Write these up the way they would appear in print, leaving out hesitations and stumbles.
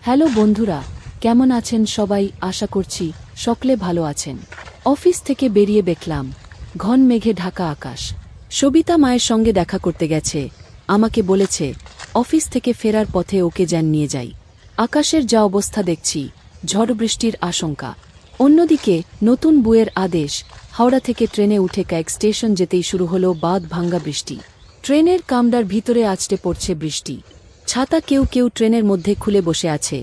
Hello বন্ধুরা, কেমন আছেন সবাই? আশা করছি সকলে ভালো আছেন। অফিস থেকে বেরিয়ে দেখলাম ঘন মেঘে ঢাকা আকাশ। সবিতা মায়ের সঙ্গে দেখা করতে গেছে, আমাকে বলেছে অফিস থেকে ফেরার পথে ওকে যেন নিয়ে যাই। আকাশের যা অবস্থা দেখছি, ঝড় বৃষ্টির আশঙ্কা। অন্যদিকে নতুন বইয়ের আদেশ, হাওড়া থেকে ট্রেনে উঠে কয়েক স্টেশন যেতেই শুরু হলো বাঁধ ভাঙ্গা বৃষ্টি। ট্রেনের কামরার ভিতরে আছড়ে পড়ছে বৃষ্টি। ছাতা কেউ কেউ ট্রেনের মধ্যে খুলে বসে আছে,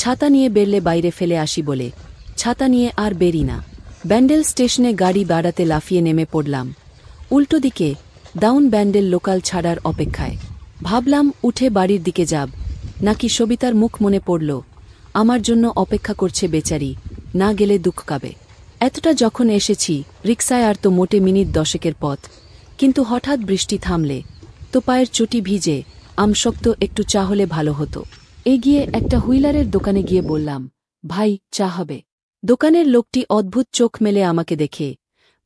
ছাতা নিয়ে বেরলে বাইরে ফেলে আসি বলে। ছাতা নিয়ে আর বেরি না। ব্যান্ডেল স্টেশনে গাড়ি দাঁড়াতে লাফিয়ে নেমে পড়লাম। উল্টো দিকে ডাউন ব্যান্ডেল লোকাল ছাড়ার অপেক্ষায়। ভাবলাম উঠে বাড়ির দিকে যাব, নাকি সবিতার মুখ মনে পড়ল, আমার জন্য অপেক্ষা করছে বেচারি, না গেলে দুঃখ কাবে। এতটা যখন এসেছি, রিকশায় আর তো মোটে মিনিট 10 পথ, কিন্তু হঠাৎ বৃষ্টি থামলে তো পায়ের চটি ভিজে, আমশক্ত একটু চা হলে ভালো হতো। এগিয়ে একটা হুইলারের দোকানে গিয়ে বললাম, ভাই চা হবে? দোকানের লোকটি অদ্ভুত চোখ মেলে আমাকে দেখে।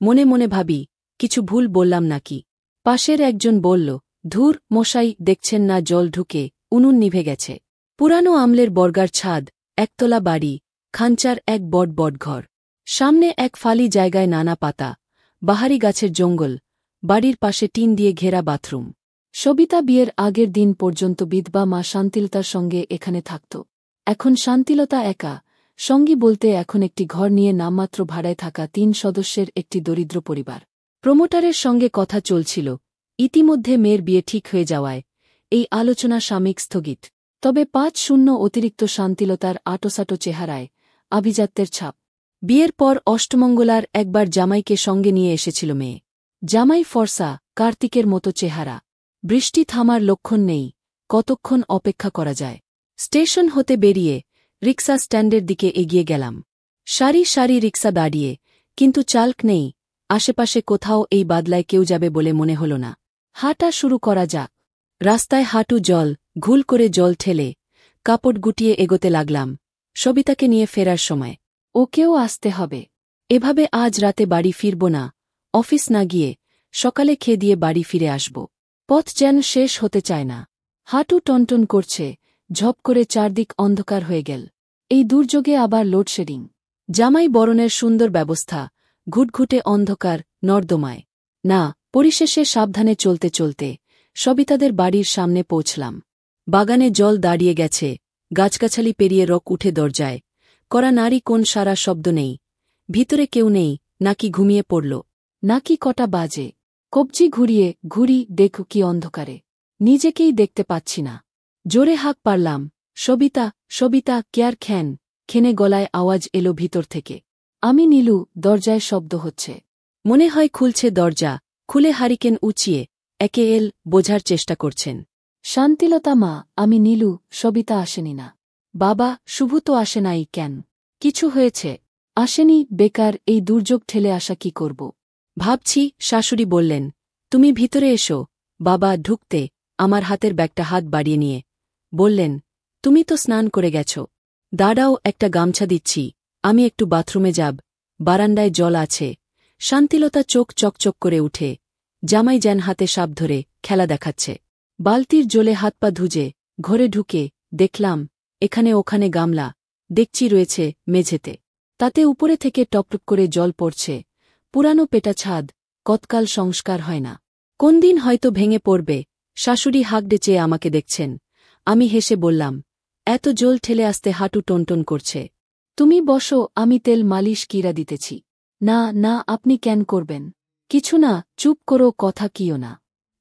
মনে মনে ভাবি, কিছু ভুল বললাম নাকি। পাশের একজন বলল, ধুর মশাই, দেখছেন না জল ঢুকে উনুন নিভে গেছে। পুরানো আমলের বর্গার ছাদ, একতলা বাড়ি, খাঞ্চার এক বট ঘর, সামনে এক ফালি জায়গায় নানা পাতা, বাহারি গাছের জঙ্গল, বাড়ির পাশে টিন দিয়ে ঘেরা বাথরুম। সবিতা বিয়ের আগের দিন পর্যন্ত বিধবা মা শান্তিলতার সঙ্গে এখানে থাকত। এখন শান্তিলতা একা, সঙ্গী বলতে এখন একটি ঘর নিয়ে নামমাত্র ভাড়ায় থাকা 3 সদস্যের একটি দরিদ্র পরিবার। প্রমোটারের সঙ্গে কথা চলছিল, ইতিমধ্যে মেয়ের বিয়ে ঠিক হয়ে যাওয়ায় এই আলোচনা সাময়িক স্থগিত। তবে 5-0 অতিরিক্ত শান্তিলতার আটোসাটো চেহারায় আভিজাত্যের ছাপ। বিয়ের পর অষ্টমঙ্গলার একবার জামাইকে সঙ্গে নিয়ে এসেছিল মেয়ে। জামাই ফর্সা, কার্তিকের মতো চেহারা। বৃষ্টি থামার লক্ষণ নেই, কতক্ষণ অপেক্ষা করা যায়। স্টেশন হতে বেরিয়ে রিকশা স্ট্যান্ডের দিকে এগিয়ে গেলাম। সারি সারি রিকশা দাঁড়িয়ে, কিন্তু চালক নেই। আশেপাশে কোথাও এই বাদলায় কেউ যাবে বলে মনে হল না। হাঁটা শুরু করা যাক। রাস্তায় হাঁটু জল, ঘুল করে জল ঠেলে কাপড় গুটিয়ে এগোতে লাগলাম। সবিতাকে নিয়ে ফেরার সময় ওকেও আসতে হবে। এভাবে আজ রাতে বাড়ি ফিরব না, অফিস না গিয়ে সকালে খেয়ে দিয়ে বাড়ি ফিরে আসব। পথ যেন শেষ হতে চায় না। হাঁটু টনটন করছে, ঝপ করে চারদিক অন্ধকার হয়ে গেল। এই দুর্যোগে আবার লোডশেডিং। জামাই বরণের সুন্দর ব্যবস্থা, ঘুটঘুটে অন্ধকার নর্দমায়। না, পরিশেষে সাবধানে চলতে চলতে সবিতাদের বাড়ির সামনে পৌঁছলাম। বাগানে জল দাঁড়িয়ে গেছে, গাছগাছালি পেরিয়ে রক উঠে দরজায়। করা নারী কোন সারা শব্দ নেই। ভিতরে কেউ নেই, নাকি ঘুমিয়ে পড়ল, নাকি কটা বাজে। কবজি ঘুরিয়ে ঘুরি, দেখো কি অন্ধকারে, নিজেকেই দেখতে পাচ্ছি না। জোরে হাঁক পারলাম, সবিতা সবিতা, কেয়ার খ্যান। খেনে গলায় আওয়াজ এলো ভিতর থেকে। আমি নীলু, দরজায় শব্দ হচ্ছে। মনে হয় খুলছে দরজা, খুলে হারিকেন উঁচিয়ে একে বোঝার চেষ্টা করছেন। শান্তিলতা মা, আমি নীলু। সবিতা আসেনি না? বাবা, শুভ তো আসে নাই কেন? কিছু হয়েছে? আসেনি, বেকার এই দুর্যোগ ঠেলে আসা কি করব ভাবছি। শাশুড়ি বললেন, তুমি ভিতরে এসো। বাবা ঢুকতে আমার হাতের ব্যাগটা হাত বাড়িয়ে নিয়ে বললেন, তুমি তো স্নান করে গেছ, দাঁড়াও একটা গামছা দিচ্ছি, আমি একটু বাথরুমে যাব, বারান্দায় জল আছে। শান্তিলতা চোখ চকচক করে উঠে, জামাই যেন হাতে সাপ ধরে খেলা দেখাচ্ছে। বালতির জলে হাত পা ধুজে ঘরে ঢুকে দেখলাম এখানে ওখানে গামলা দেখছি রয়েছে মেঝেতে, তাতে উপরে থেকে টপটপ করে জল পড়ছে। পুরানো পেটা ছাদ, কতকাল সংস্কার হয় না, কোন দিন হয়তো ভেঙে পড়বে। শাশুড়ি হাঁক ডেচে আমাকে দেখছেন। আমি হেসে বললাম, এত জল ঠেলে আসতে হাঁটু টনটন করছে। তুমি বসো, আমি তেল মালিশ কিরা দিতেছি। না না, আপনি কেন করবেন? কিছু না, চুপ করো, কথা কিও না।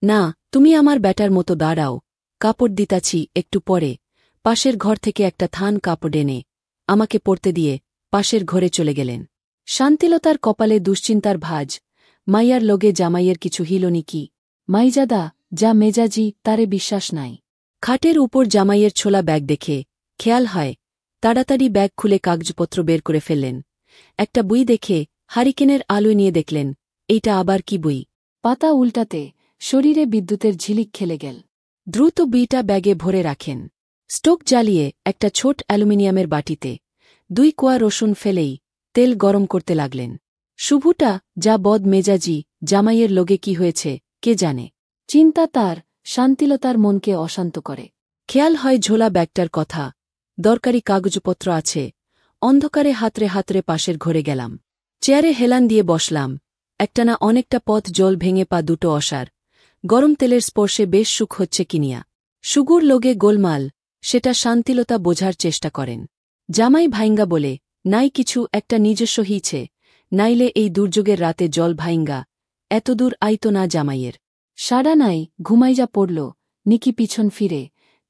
না, তুমি আমার ব্যাটার মতো দাঁড়াও, কাপড় দিতাছি একটু পরে। পাশের ঘর থেকে একটা থান কাপড় এনে আমাকে পরতে দিয়ে পাশের ঘরে চলে গেলেন। শান্তিলতার কপালে দুশ্চিন্তার ভাঁজ। মাইয়ার লগে জামাইয়ের কিছু হিলনি কি? মাইজাদা যা মেজাজি, তারে বিশ্বাস নাই। খাটের উপর জামাইয়ের ছোলা ব্যাগ দেখে খেয়াল হয়, তাড়াতাড়ি ব্যাগ খুলে কাগজপত্র বের করে ফেললেন। একটা বই দেখে হারিকেনের আলোয় নিয়ে দেখলেন, এইটা আবার কি বই? পাতা উল্টাতে শরীরে বিদ্যুতের ঝিলিক খেলে গেল। দ্রুত বইটা ব্যাগে ভরে রাখেন। স্টোভ জ্বালিয়ে একটা ছোট অ্যালুমিনিয়ামের বাটিতে 2 কোয়া রসুন ফেলেই তেল গরম করতে লাগলেন। শুভুটা যা বদ মেজাজি, জামাইয়ের লগে কি হয়েছে কে জানে। চিন্তা তার শান্তিলতার মনকে অশান্ত করে। খেয়াল হয় ঝোলা ব্যাগটার কথা। দরকারি কাগজপত্র আছে। অন্ধকারে হাতরে হাতরে পাশের ঘরে গেলাম। চেয়ারে হেলান দিয়ে বসলাম। একটানা অনেকটা পথ জল ভেঙে পা দুটো অসার। গরম তেলের স্পর্শে বেশ সুখ হচ্ছে কিনিয়া। সুগুর লোগে গোলমাল, সেটা শান্তিলতা বোঝার চেষ্টা করেন। জামাই ভাইঙ্গা বলে, নাই কিছু একটা নিজস্ব হিছে, নাইলে এই দুর্যোগের রাতে জল ভাইঙ্গা, এতদূর আইতো না জামাইয়ের। সাড়া নাই, ঘুমাইজা পড়ল। নিকি পিছন ফিরে,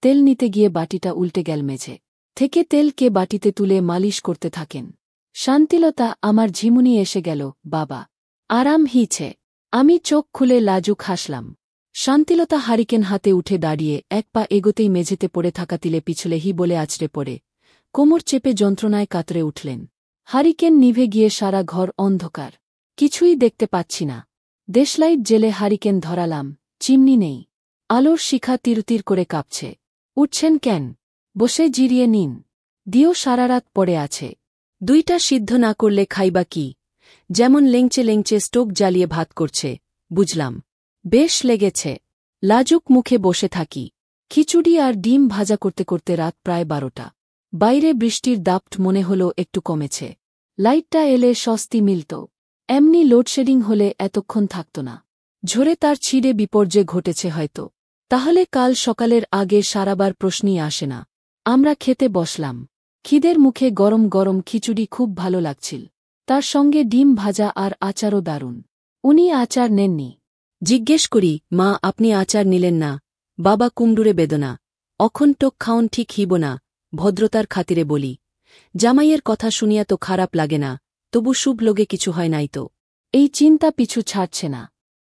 তেল নিতে গিয়ে বাটিটা উল্টে গেল মেঝে থেকে তেলকে বাটিতে তুলে মালিশ করতে থাকেন। শান্তিলতা, আমার ঝিমুনি এসে গেল, বাবা। আরাম হিছে। আমি চোখ খুলে লাজুক হাসলাম। শান্তিলতা হারিকেন হাতে উঠে দাঁড়িয়ে এক পা এগোতেই মেঝেতে পড়ে থাকা তিলে পিছলে হি বলে আছড়ে পড়ে কোমর চেপে যন্ত্রণায় কাতরে উঠলেন। হারিকেন নিভে গিয়ে সারা ঘর অন্ধকার। কিছুই দেখতে পাচ্ছি না। দেশলাইট জেলে হারিকেন ধরালাম, চিমনি নেই। আলোর শিখা তিরতির করে কাঁপছে। উঠছেন কেন? বসে জিরিয়ে নিন। দিও সারারাত পড়ে আছে। দুইটা সিদ্ধ না করলে খাইবা কি? যেমন লেংচে লেংচে স্টোভ জ্বালিয়ে ভাত করছে, বুঝলাম। বেশ লেগেছে। লাজুক মুখে বসে থাকি। খিচুড়ি আর ডিম ভাজা করতে করতে রাত প্রায় 12টা। বাইরে বৃষ্টির দাপট মনে হলো একটু কমেছে। লাইটটা এলে স্বস্তি মিলত। এমনি লোডশেডিং হলে এতক্ষণ থাকত না। ঝরে তার ছিঁড়ে বিপর্যয় ঘটেছে হয়তো। তাহলে কাল সকালের আগে সারাবার প্রশ্নই আসে না। আমরা খেতে বসলাম। খিদের মুখে গরম গরম খিচুড়ি খুব ভালো লাগছিল। তার সঙ্গে ডিম ভাজা আর আচারও দারুণ। উনি আচার নেননি। জিজ্ঞেস করি, মা আপনি আচার নিলেন না? বাবা কুমড়ুরে বেদনা। অখন টোক খাওন ঠিক হিব না, ভদ্রতার খাতিরে বলি। জামাইয়ের কথা শুনিয়া তো খারাপ লাগে না, তবু শুভ লোগে কিছু হয় নাই তো। এই চিন্তা পিছু ছাড়ছে না।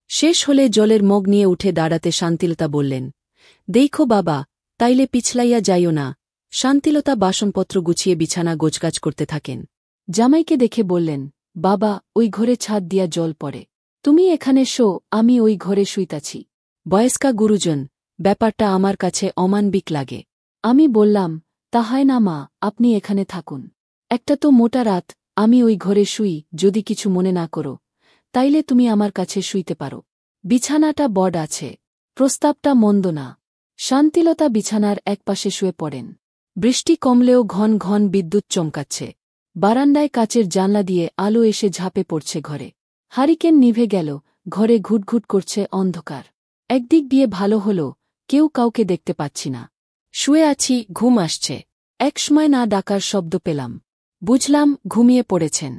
শেষ হলে জলের মগ নিয়ে উঠে দাঁড়াতে শান্তিলতা বললেন, দেখো বাবা, তাইলে পিছলাইয়া যাইও না। শান্তিলতা বাসনপত্র গুছিয়ে বিছানা গোছগাছ করতে থাকেন। জামাইকে দেখে বললেন, বাবা ওই ঘরে ছাদ দিয়া জল পড়ে। তুমি এখানে শো, আমি ওই ঘরে শুইতাছি। বয়স্কা গুরুজন, ব্যাপারটা আমার কাছে অমানবিক লাগে। আমি বললাম, তা হয় না মা, আপনি এখানে থাকুন। একটা তো মোটা রাত, আমি ওই ঘরে শুই, যদি কিছু মনে না করো, তাইলে তুমি আমার কাছে শুইতে পারো। বিছানাটা বড় আছে। প্রস্তাবটা মন্দ না। শান্তিলতা বিছানার একপাশে শুয়ে পড়েন। বৃষ্টি কমলেও ঘন ঘন বিদ্যুৎ চমকাচ্ছে। বারান্দায় কাচের জানলা দিয়ে আলো এসে ঝাঁপে পড়ছে ঘরে। হারিকেন নিভে গেল, ঘরে ঘুটঘুট করছে অন্ধকার। একদিক দিয়ে ভালো হলো, কেউ কাউকে দেখতে পাচ্ছি না। শুয়ে আছি, ঘুম আসছে। একসময় না ডাকার শব্দ পেলাম। বুঝলাম ঘুমিয়ে পড়েছেন।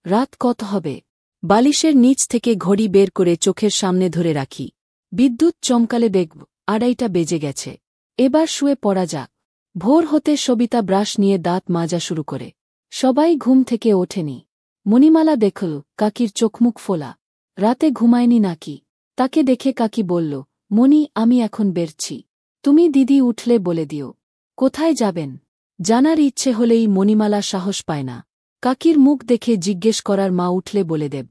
রাত কত হবে? বালিশের নিচ থেকে ঘড়ি বের করে চোখের সামনে ধরে রাখি। বিদ্যুৎ চমকালে দেখব 2:30 বেজে গেছে। এবার শুয়ে পড়া যাক। ভোর হতে সবিতা ব্রাশ নিয়ে দাঁত মাজা শুরু করে। সবাই ঘুম থেকে ওঠেনি। মণিমালা দেখল কাকির চোখমুখ ফোলা। রাতে ঘুমায়নি নাকি? তাকে দেখে কাকি বলল, মণি আমি এখন বেরছি। তুমি দিদি উঠলে বলে দিও। কোথায় যাবেন? জানার ইচ্ছে হলেই মণিমালা সাহস পায় না। কাকির মুখ দেখে জিজ্ঞেস করার মা উঠলে বলে দেব।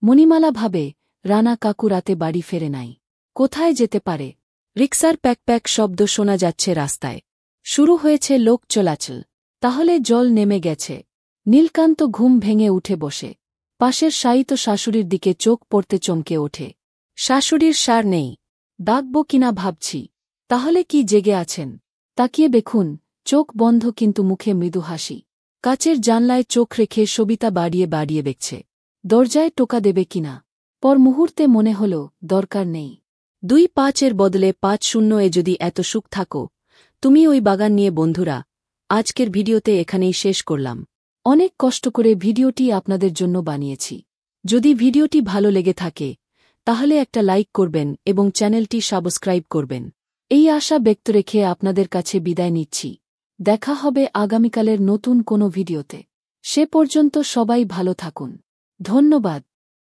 মণিমালা ভাবে, রানা কাকু রাতে বাড়ি ফেরে নাই। কোথায় যেতে পারে? রিকশার প্যাক প্যাক শব্দ শোনা যাচ্ছে রাস্তায়। শুরু হয়েছে লোক চলাচল। তাহলে জল নেমে গেছে। নীলকান্ত ঘুম ভেঙে উঠে বসে। পাশের শায়িত শাশুড়ির দিকে চোখ পড়তে চমকে ওঠে। শাশুড়ির সার নেই। ডাকব কিনা ভাবছি। তাহলে কি জেগে আছেন? তাকিয়ে দেখুন, চোখ বন্ধ কিন্তু মুখে মৃদু হাসি। কাচের জানলায় চোখ রেখে সবিতা বাড়িয়ে বাড়িয়ে দেখছে। দরজায় টোকা দেবে কিনা। পর মুহূর্তে মনে হল, দরকার নেই। 2-5 বদলে 5-0 যদি এত সুখ থাকো, তুমি ওই বাগান নিয়ে বন্ধুরা, আজকের ভিডিওতে এখানেই শেষ করলাম। অনেক কষ্ট করে ভিডিওটি আপনাদের জন্য বানিয়েছি। যদি ভিডিওটি ভালো লেগে থাকে, তাহলে একটা লাইক করবেন এবং চ্যানেলটি সাবস্ক্রাইব করবেন। এই আশা ব্যক্ত রেখে আপনাদের কাছে বিদায় নিচ্ছি। দেখা হবে আগামীকালের নতুন কোনো ভিডিওতে। সে পর্যন্ত সবাই ভালো থাকুন। ধন্যবাদ।